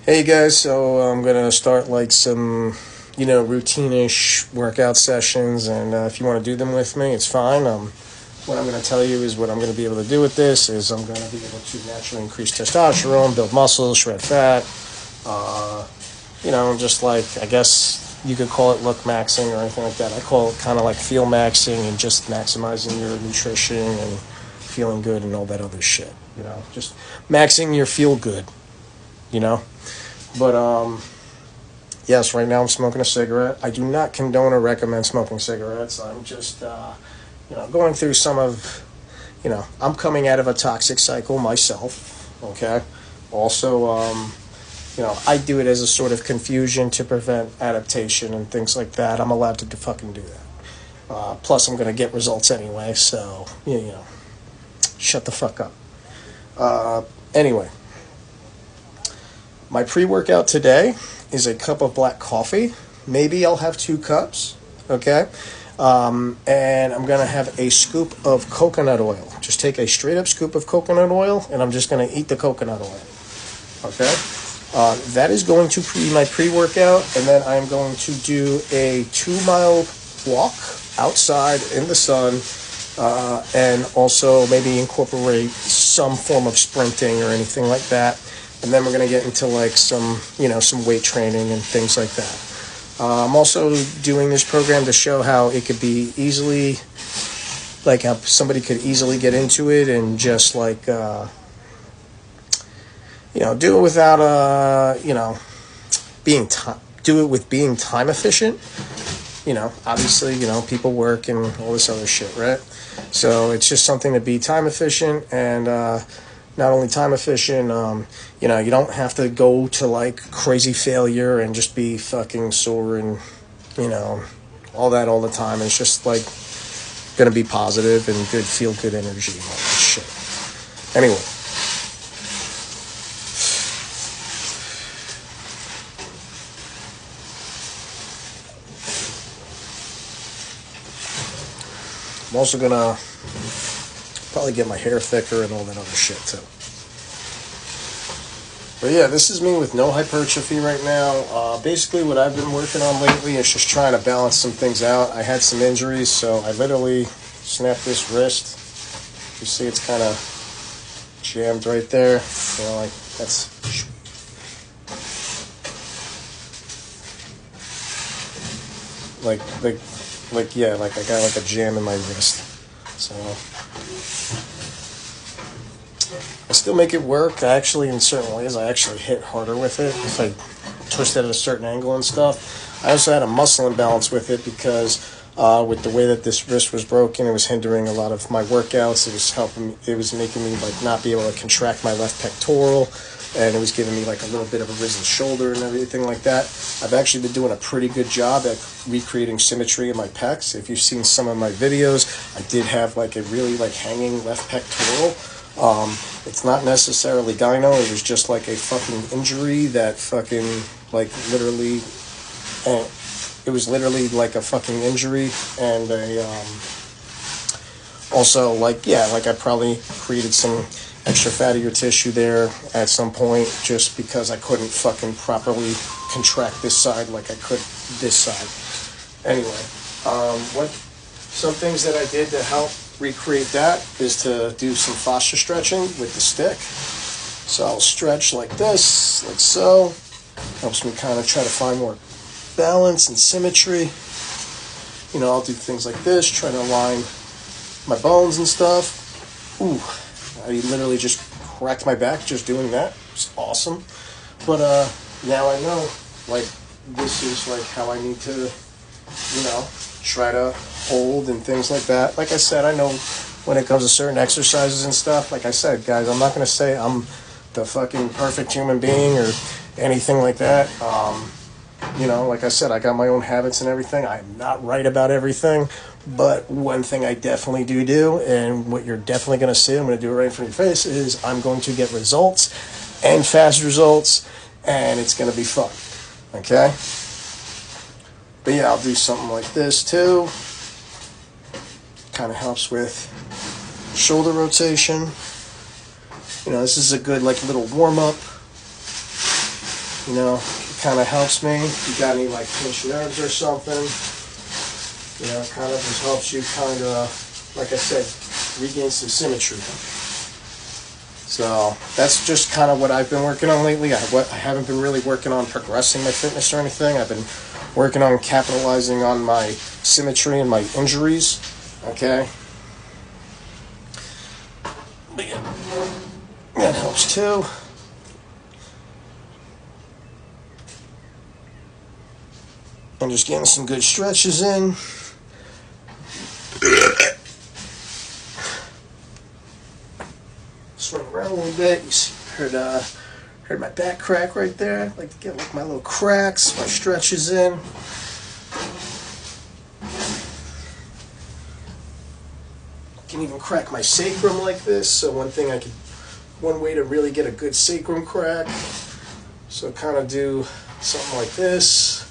Hey guys, so I'm gonna start like some, routine-ish workout sessions, and if you want to do them with me, it's fine. What I'm gonna tell you is what I'm gonna be able to do with this is I'm gonna be able to naturally increase testosterone, build muscle, shred fat. Uh, just like I guess you could call it look maxing or anything like that. I call it kind of like feel maxing and just maximizing your nutrition and feeling good and all that other shit. Just maxing your feel good. You know. But yes, right now I'm smoking a cigarette. I do not condone or recommend smoking cigarettes. I'm just going through some of I'm coming out of a toxic cycle myself. Okay. Also, I do it as a sort of confusion to prevent adaptation and things like that. I'm allowed to fucking do that. Plus, I'm gonna get results anyway. So shut the fuck up. Anyway. My pre-workout today is a cup of black coffee. Maybe I'll have 2 cups, okay? And I'm going to have a scoop of coconut oil. Just take a straight-up scoop of coconut oil, and I'm just going to eat the coconut oil, okay? That is going to be my pre-workout, and then I'm going to do a 2-mile walk outside in the sun, and also maybe incorporate some form of sprinting or anything like that. And then we're going to get into like some weight training and things like that. I'm also doing this program to show how it could be easily, like how somebody could easily get into it and just like, do it without, do it with being time efficient. Obviously, people work and all this other shit, right? So it's just something to be time efficient and, not only time efficient, you don't have to go to like crazy failure and just be fucking sore and, all that all the time. It's just like going to be positive and good, feel good energy and all that shit. Anyway. I'm also going to probably get my hair thicker and all that other shit too. But yeah, this is me with no hypertrophy right now. Basically what I've been working on lately is just trying to balance some things out. I had some injuries, so I literally snapped this wrist. You see it's kind of jammed right there. Like that's... Like I got like a jam in my wrist. So I still make it work. In certain ways, I actually hit harder with it if I twist it at a certain angle and stuff. I also had a muscle imbalance with it because with the way that this wrist was broken, it was hindering a lot of my workouts. It was making me like not be able to contract my left pectoral, and it was giving me like a little bit of a risen shoulder and everything like that. I've actually been doing a pretty good job at recreating symmetry in my pecs. If you've seen some of my videos, I did have like a really like hanging left pectoral. It's not necessarily gyno, it was just like a fucking injury that fucking like literally, it was literally like a fucking injury and also like I probably created some extra fattier tissue there at some point just because I couldn't fucking properly contract this side like I could this side. Anyway, some things that I did to help recreate that is to do some fascia stretching with the stick. So I'll stretch like this, like so. Helps me kind of try to find more balance and symmetry. I'll do things like this, try to align my bones and stuff. Ooh, I literally just cracked my back just doing that. It's awesome. But now I know, like, this is like how I need to, try to hold and things like that. Like I said, I know when it comes to certain exercises and stuff, like I said, guys, I'm not going to say I'm the fucking perfect human being or anything like that. Like I said, I got my own habits and everything. I'm not right about everything, but one thing I definitely do, and what you're definitely going to see, I'm going to do it right in front of your face, is I'm going to get results and fast results, and it's going to be fun, okay? But yeah, I'll do something like this too. Kind of helps with shoulder rotation. This is a good like little warm-up. You know, it kind of helps me. If you got any like pinched nerves or something, you know, it kind of just helps you kind of, like I said, regain some symmetry. So that's just kind of what I've been working on lately. I haven't been really working on progressing my fitness or anything. I've been working on capitalizing on my symmetry and my injuries. Okay? But yeah, that helps too. I'm just getting some good stretches in. Swing around a little bit. You see, heard my back crack right there. I like to get like my little cracks, my stretches in. Can even crack my sacrum like this. So one way to really get a good sacrum crack. So kind of do something like this.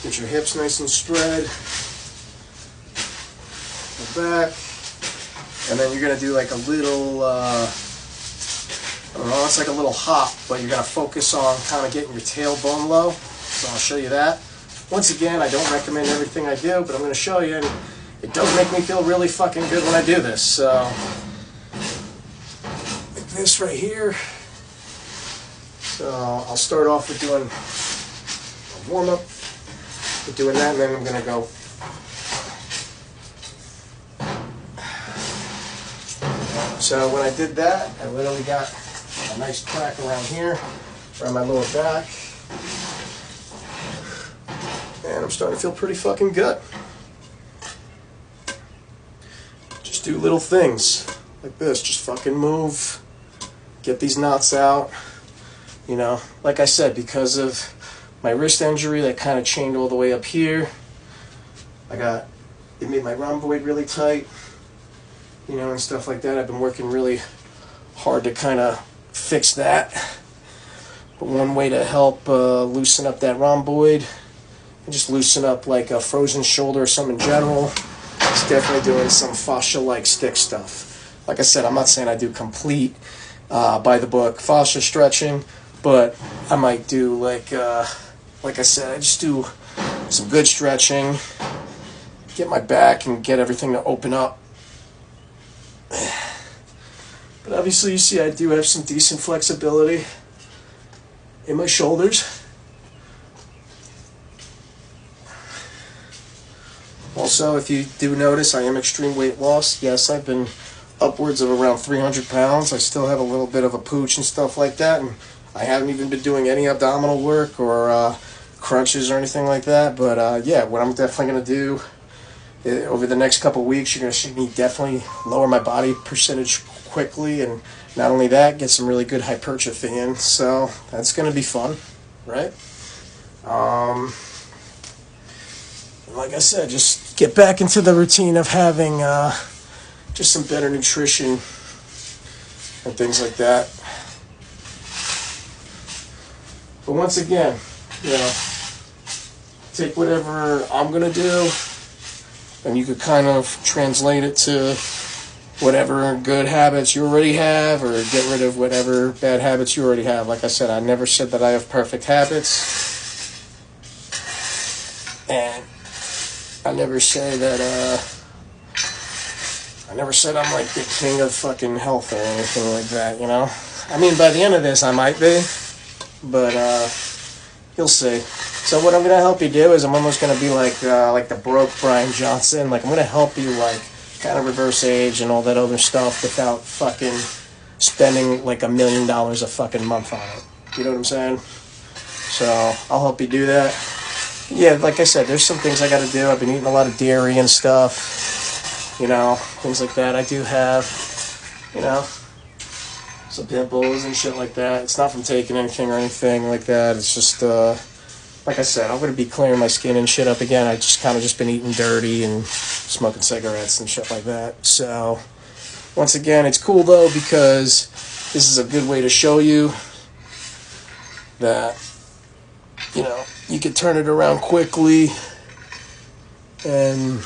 Get your hips nice and spread. Go back. And then you're going to do like a little, I don't know, it's like a little hop, but you're going to focus on kind of getting your tailbone low. So I'll show you that. Once again, I don't recommend everything I do, but I'm going to show you. And it does make me feel really fucking good when I do this. So, like this right here. So I'll start off with doing a warm-up. With doing that, and then I'm going to go. So when I did that, I literally got a nice crack around here, around my lower back. And I'm starting to feel pretty fucking good. Just do little things like this. Just fucking move. Get these knots out. You know, like I said, because of my wrist injury that kind of chained all the way up here, it made my rhomboid really tight, you know, and stuff like that. I've been working really hard to kind of fix that. But one way to help loosen up that rhomboid and just loosen up like a frozen shoulder or something in general is definitely doing some fascia-like stick stuff. Like I said, I'm not saying I do complete by the book fascia stretching, but I might do like I said, I just do some good stretching, get my back and get everything to open up. But obviously you see I do have some decent flexibility in my shoulders. Also, if you do notice, I am extreme weight loss. Yes, I've been upwards of around 300 pounds. I still have a little bit of a pooch and stuff like that, and I haven't even been doing any abdominal work or crunches or anything like that. But yeah, what I'm definitely going to do over the next couple weeks, you're going to see me definitely lower my body percentage quickly, and not only that, get some really good hypertrophy in. So that's going to be fun, right? Like I said, just get back into the routine of having just some better nutrition and things like that. But once again, you know, take whatever I'm going to do, and you could kind of translate it to whatever good habits you already have, or get rid of whatever bad habits you already have. Like I said, I never said that I have perfect habits. And I never say that, I never said I'm like the king of fucking health or anything like that, you know? I mean, by the end of this, I might be, but, you'll see. So what I'm going to help you do is I'm almost going to be like the broke Brian Johnson. Like, I'm going to help you, like, kind of reverse age and all that other stuff without fucking spending, like, $1 million a fucking month on it. You know what I'm saying? So, I'll help you do that. Yeah, like I said, there's some things I got to do. I've been eating a lot of dairy and stuff, you know, things like that. I do have, you know, some pimples and shit like that. It's not from taking anything or anything like that. It's just, like I said, I'm going to be clearing my skin and shit up again. I just kind of just been eating dirty and smoking cigarettes and shit like that. So, once again, it's cool though, because this is a good way to show you that, you know, you can turn it around quickly, and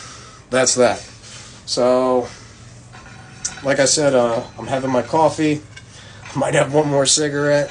that's that. So, like I said, I'm having my coffee. I might have one more cigarette.